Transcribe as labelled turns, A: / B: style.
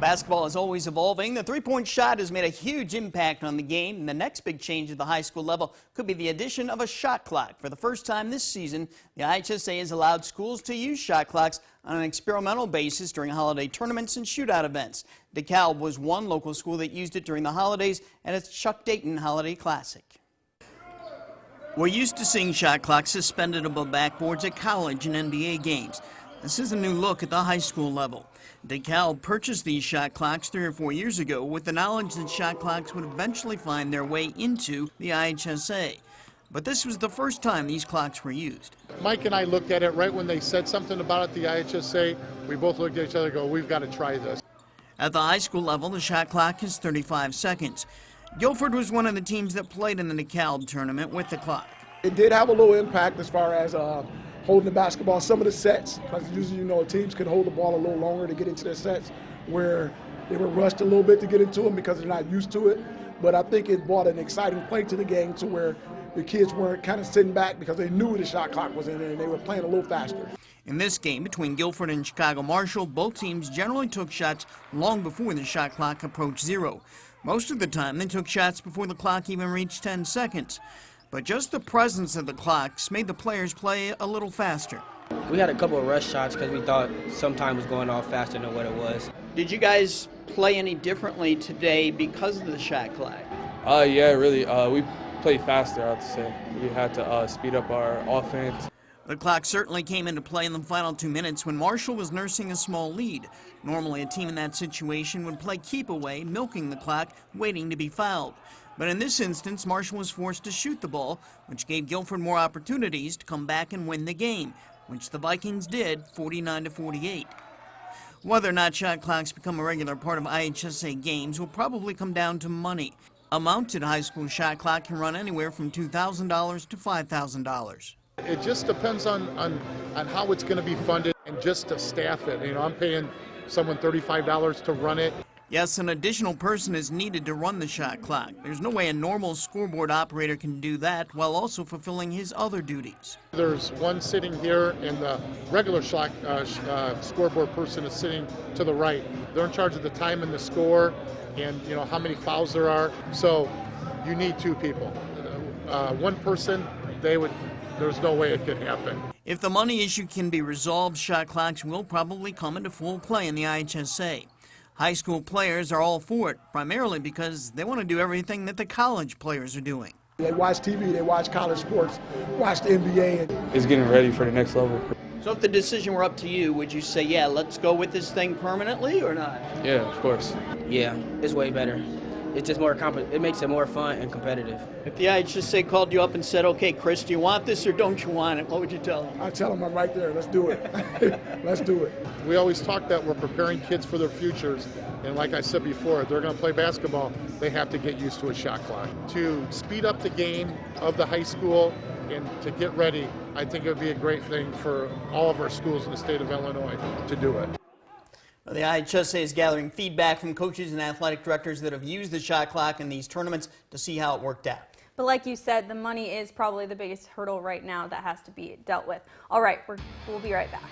A: Basketball is always evolving. The three-point shot has made a huge impact on the game. And the next big change at the high school level could be the addition of a shot clock. For the first time this season, the IHSA has allowed schools to use shot clocks on an experimental basis during holiday tournaments and shootout events. DeKalb was one local school that used it during the holidays at its Chuck Dayton Holiday Classic. We're used to seeing shot clocks suspended above backboards at college and NBA games. This is a new look at the high school level. DeKalb purchased these shot clocks 3 or 4 years ago with the knowledge that shot clocks would eventually find their way into the IHSA. But this was the first time these clocks were used.
B: Mike and I looked at it right when they said something about it, the IHSA. We both looked at each other and go, we've got to try this.
A: At the high school level, the shot clock is 35 seconds. Guilford was one of the teams that played in the DeKalb tournament with the clock.
C: It did have a little impact as far as holding the basketball. Some of the sets, because usually, teams could hold the ball a little longer to get into their sets where they were rushed a little bit to get into them because they're not used to it. But I think it brought an exciting play to the game to where the kids weren't kind of sitting back because they knew the shot clock was in there and they were playing a little faster.
A: In this game between Guilford and Chicago Marshall, both teams generally took shots long before the shot clock approached zero. Most of the time, they took shots before the clock even reached 10 seconds. But just the presence of the clocks made the players play a little faster.
D: We had a couple of rush shots because we thought some time was going off faster than what it was.
A: Did you guys play any differently today because of the shot clock?
E: Yeah, really. We played faster, I have to say. We had to speed up our offense.
A: The clock certainly came into play in the final 2 minutes when Marshall was nursing a small lead. Normally, a team in that situation would play keep away, milking the clock, waiting to be fouled. But in this instance, Marshall was forced to shoot the ball, which gave Guilford more opportunities to come back and win the game, which the Vikings did, 49-48. Whether or not shot clocks become a regular part of IHSA games will probably come down to money. A mounted high school shot clock can run anywhere from $2,000 to $5,000.
B: It just depends on how it's going to be funded and just to staff it. I'm paying someone $35 to run it.
A: Yes, an additional person is needed to run the shot clock. There's no way a normal scoreboard operator can do that while also fulfilling his other duties.
B: There's one sitting here, and the regular scoreboard person is sitting to the right. They're in charge of the time and the score and how many fouls there are. So you need 2 people. One person, there's no way it could happen.
A: If the money issue can be resolved, shot clocks will probably come into full play in the IHSA. High school players are all for it, primarily because they want to do everything that the college players are doing.
C: They watch TV, they watch college sports, watch the NBA.
E: It's getting ready for the next level.
A: So if the decision were up to you, would you say, yeah, let's go with this thing permanently or not?
E: Yeah, of course.
D: Yeah, it's way better. It's just more it makes it more fun and competitive.
A: If the IHSA called you up and said, okay, Chris, do you want this or don't you want it? What would you tell them?
C: I tell them I'm right there. Let's do it. Let's do it.
B: We always talk that we're preparing kids for their futures. And like I said before, if they're going to play basketball, they have to get used to a shot clock. To speed up the game of the high school and to get ready, I think it would be a great thing for all of our schools in the state of Illinois to do it.
A: The IHSA is gathering feedback from coaches and athletic directors that have used the shot clock in these tournaments to see how it worked out.
F: But like you said, the money is probably the biggest hurdle right now that has to be dealt with. All right, we'll be right back.